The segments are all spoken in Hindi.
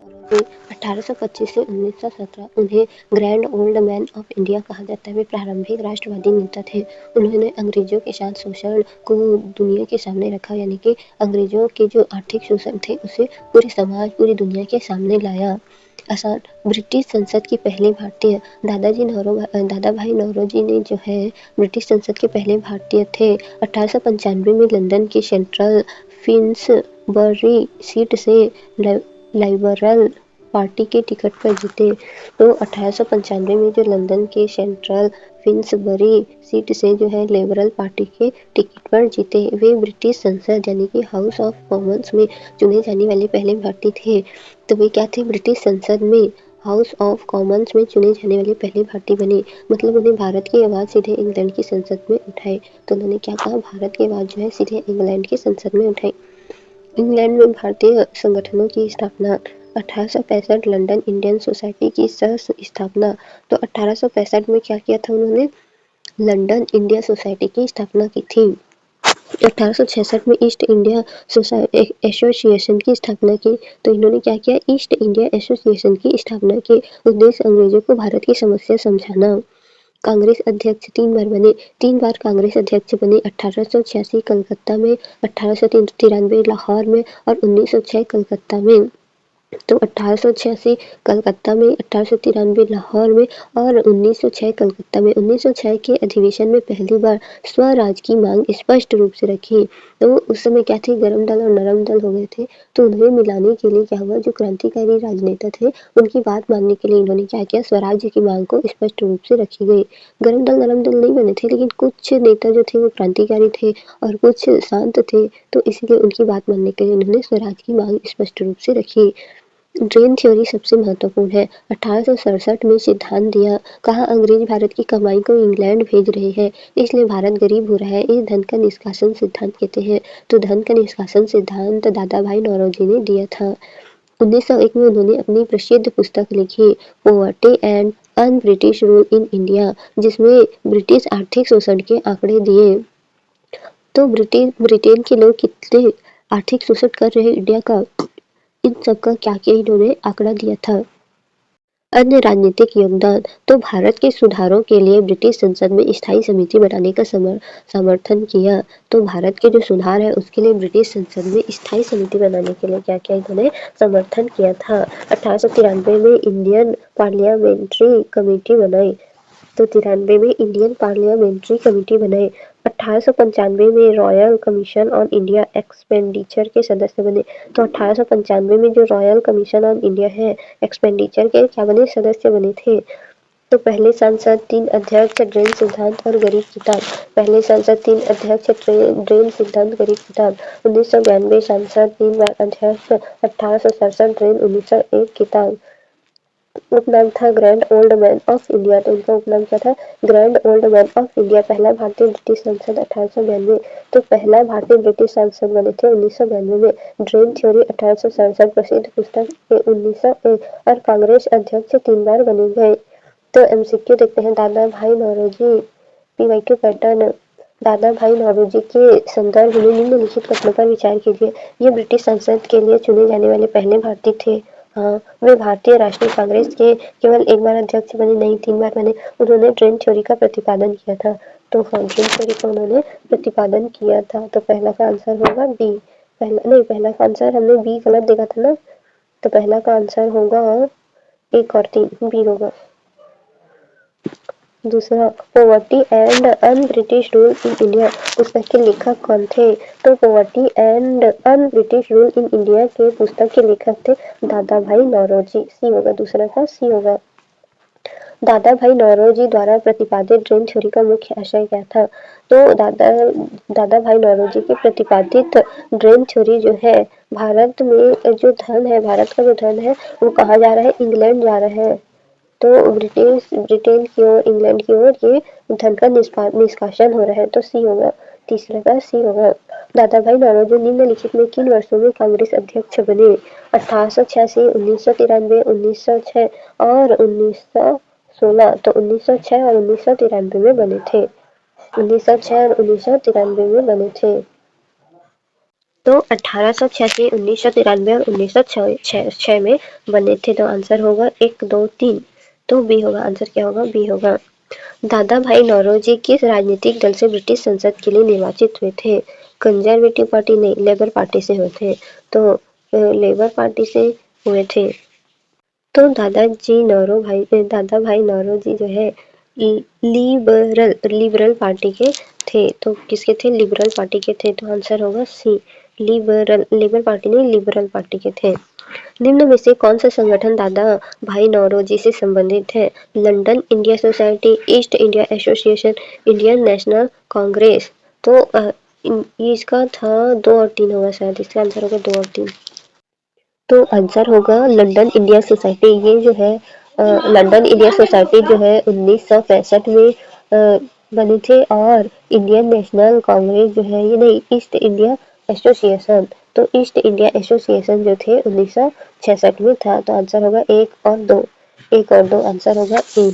नौरोजी 1825 से 1917 उन्हें grand old man of India कहा जाता है। वे प्रारंभिक राष्ट्रवादी नेता थे। उन्होंने अंग्रेजों के साथ शोषण को दुनिया के सामने रखा, यानी कि अंग्रेजों के जो आर्थिक शोषण थे उसे पूरे समाज, पूरी दुनिया के सामने लाया। आसान ब्रिटिश संसद की पहली भारतीय दादा भाई नौरोजी ने जो है ब्रिटिश संसद के पहले भारतीय थे। 1895 में लंदन की सेंट्रल फिन्सबरी सीट से लिबरल पार्टी के टिकट पर जीते। तो 1895 में जो लंदन के सेंट्रल फिन्सबरी सीट से जो है लिबरल पार्टी के टिकट पर जीते। वे ब्रिटिश संसद यानी कि हाउस ऑफ कॉमन्स में चुने जाने वाले पहले भारतीय थे। तो वे क्या थे? ब्रिटिश संसद में हाउस ऑफ कॉमन्स में चुने जाने वाले पहले भारतीय बने। मतलब उन्हें भारत की आवाज़ सीधे इंग्लैंड की संसद में उठाई। तो उन्होंने क्या कहा? भारत की आवाज़ जो है सीधे इंग्लैंड की संसद में उठाई। इंग्लैंड में भारतीय संगठनों की स्थापना 1865 लंदन इंडियन सोसाइटी की सह स्थापना। तो 1865 में क्या किया था उन्होंने? लंदन इंडिया सोसाइटी की स्थापना की थी। 1866 में ईस्ट इंडिया एसोसिएशन की स्थापना की। तो इन्होंने क्या किया? ईस्ट इंडिया एसोसिएशन की स्थापना की। उद्देश्य अंग्रेजों को भारत की समस्या समझाना। कांग्रेस अध्यक्ष 3 बार कांग्रेस अध्यक्ष बने। 1886 कलकत्ता में, 1893 लाहौर में और 1906 कलकत्ता में। तो 1886 कलकत्ता में, 1893 लाहौर में और 1906 कलकत्ता में। 1906 के अधिवेशन में पहली बार स्वराज की मांग स्पष्ट रूप से रखी। तो उस समय क्या थे? गरम दल और नरम दल हो गए थे। तो उन्हें मिलाने के लिए क्या हुआ? जो क्रांतिकारी राजनेता थे उनकी बात मानने के लिए इन्होंने क्या किया? स्वराज्य की मांग को स्पष्ट रूप से रखी गई। गरम दल नरम दल नहीं बने थे, लेकिन कुछ नेता जो थे वो क्रांतिकारी थे और कुछ शांत थे। तो इसलिए उनकी बात मानने के लिए उन्होंने स्वराज की मांग स्पष्ट रूप से रखी। ड्रेन थ्योरी सबसे महत्वपूर्ण है। 1867 में सिद्धांत दिया। कहा अंग्रेज भारत की कमाई को इंग्लैंड भेज रहे हैं, इसलिए भारत गरीब हो रहा है। इस धन का निष्कासन सिद्धांत कहते हैं। तो धन का निष्कासन सिद्धांत दादा भाई नौरोजी ने दिया था। 1901 में उन्होंने अपनी प्रसिद्ध पुस्तक लिखी poverty and un British rule in India, जिसमें ब्रिटिश आर्थिक शोषण के आंकड़े दिए। तो ब्रिटेन के लोग कितने आर्थिक शोषण कर रहे हैं इंडिया का, इन सब का क्या क्या इन्होंने आंकड़ा दिया था। अन्य राजनीतिक योगदान। तो भारत के सुधारों के लिए ब्रिटिश संसद में स्थायी समिति बनाने का समर्थन किया। तो भारत के जो सुधार है उसके लिए ब्रिटिश संसद में स्थायी समिति बनाने के लिए क्या क्या इन्होंने समर्थन किया था। 1893 में इंडियन पार्लियामेंट्री कमेटी बनाई। तो 93 में इंडियन पार्लियामेंट्री कमेटी बनाई। 1895 में royal commission on India expenditure के सदस्य बने। तो 1895 में जो रॉयल कमीशन ऑन इंडिया है एक्सपेंडिचर के क्या बने? सदस्य बने थे। तो पहले सांसद 3 अध्यक्ष ड्रेन सिद्धांत और गरीब किताब। पहले सांसद 3 अध्यक्ष ड्रेन सिद्धांत गरीब किताब। 1992 सांसद 3 बार अध्यक्ष। 1867 ड्रेन 1901 किताब। उपनाम था grand old man of India. तो उनका उपनाम क्या था? Grand old man of India. पहला भारतीय ब्रिटिश सांसद 1892। तो पहला भारतीय ब्रिटिश सांसद बने थे 1992 में। ड्रेन थ्योरी 1867 प्रसिद्ध पुस्तक 1901 और कांग्रेस अध्यक्ष 3 बार बने गए। तो एमसीक्यू देखते हैं। दादा भाई नौरोजी पीवाईक्यू पैटर्न। दादा भाई नौरोजी के संदर्भ में निम्नलिखित कथनों पर विचार कीजिए। ये ब्रिटिश संसद के लिए चुने जाने वाले पहले भारतीय थे। हाँ, वे भारतीय राष्ट्रीय कांग्रेस के केवल 1 बार अध्यक्ष बने नहीं, 3 बार बने। उन्होंने ड्रेन थ्योरी का प्रतिपादन किया था। तो हाँ, ड्रेन थ्योरी का उन्होंने प्रतिपादन किया था। तो पहला का आंसर होगा बी। पहला का आंसर हमने बी गलत देखा था ना। तो पहला का आंसर होगा 1 और 3, बी होगा। दूसरा, poverty and un British rule in India पुस्तक के लेखक कौन थे? तो poverty and un British rule in India के पुस्तक के लेखक थे दादा भाई नौरोजी। सी होगा, दूसरा का सी होगा। दादा भाई नौरोजी द्वारा प्रतिपादित ड्रेन थ्योरी का मुख्य आशय क्या था? तो दादा भाई नौरोजी की प्रतिपादित ड्रेन थ्योरी जो है, भारत में जो धन है, भारत का जो धन है वो कहाँ जा रहा है? इंग्लैंड जा रहा है। तो ब्रिटेन की ओर, इंग्लैंड की ओर ये धन का निष्कासन हो रहा है। तो सी होगा, तीसरा का सी होगा। दादा भाई नौरोजी निम्नलिखित में किन वर्षों में कांग्रेस अध्यक्ष बने? 1886, 1993, 1906 और 1916। तो 1906 और 1993 में बने थे। 1906 और 1993 में बने थे। तो 1886, 1993 और 1906 में बने थे। तो आंसर होगा 1, 2, 3। तो बी होगा आंसर। क्या होगा? बी होगा। दादा भाई नौरोजी किस राजनीतिक दल से ब्रिटिश संसद के लिए निर्वाचित हुए थे? कंजर्वेटिव पार्टी नहीं, लेबर पार्टी से हुए थे। तो लेबर पार्टी से हुए थे। तो दादा भाई नौरोजी जो है लिबरल पार्टी के थे। तो किसके थे? लिबरल पार्टी के थे। तो आंसर होगा सी, लिबरल। लेबर पार्टी नहीं, लिबरल पार्टी के थे। निम्न में से कौन सा संगठन दादा भाई नौरोजी से संबंधित है? London India society, east India association, Indian national Congress. तो इसका था 2 और 3 होगा शायद। इसका आंसर होगा 2 और 3। तो आंसर होगा लंदन इंडिया सोसाइटी। ये जो है लंदन इंडिया सोसाइटी जो है 1965 में बनी थी। और इंडियन नेशनल कांग्रेस जो है, ये नहीं, ईस्ट इंडिया एसोसिएशन। तो ईस्ट इंडिया एसोसिएशन जो थे 1966 में था। तो आंसर होगा 1 और 2। 1 और 2 आंसर होगा ए।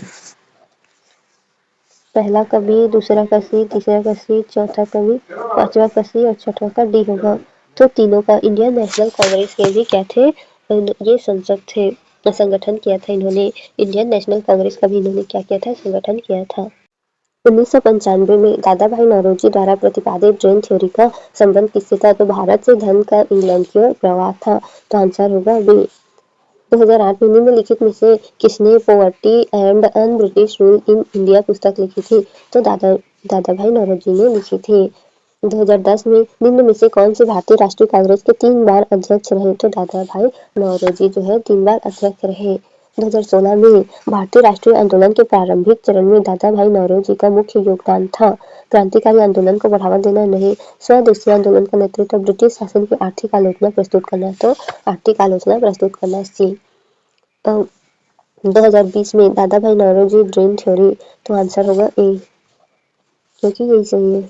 पहला का बी, दूसरा का सी, तीसरा का सी, चौथा का बी, पांचवा का सी और छठवां का डी होगा। तो तीनों का इंडियन नेशनल कांग्रेस के भी क्या थे? ये संसद थे, संगठन किया था इन्होंने। इंडियन नेशनल कांग्रेस का भी इन्होंने क्या किया था? संगठन किया था। 1995 में दादा भाई नौरोजी द्वारा प्रतिपादित ड्रेन थ्योरी का संबंध किससे था? तो भारत से धन का इंग्लैंड की ओर प्रवाह था। तो आंसर होगा बी। 2008 में निम्नलिखित में से किसने poverty and un British rule in India पुस्तक लिखी थी? तो दादा भाई नौरोजी ने लिखी थी। 2010 में निम्न में से कौन से भारतीय राष्ट्रीय कांग्रेस के 3 बार अध्यक्ष रहे? तो दादा भाई नौरोजी जो है 3 बार अध्यक्ष रहे। 2016 में भारतीय राष्ट्रीय आंदोलन के प्रारंभिक चरण में दादा भाई नौरोजी का मुख्य योगदान था। क्रांतिकारी आंदोलन को बढ़ावा देना नहीं, स्वदेशी आंदोलन का नेतृत्व, ब्रिटिश शासन की आर्थिक आलोचना प्रस्तुत करना। तो आर्थिक आलोचना प्रस्तुत करना सी। 2020 में दादा भाई नौरोजी ड्रेन थ्योरी। तो आंसर होगा ए, क्योंकि यही सही है।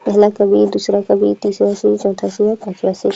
पहला कवि, दूसरा कवि, तीसरा सी, चौथा सी और पांचवा सी।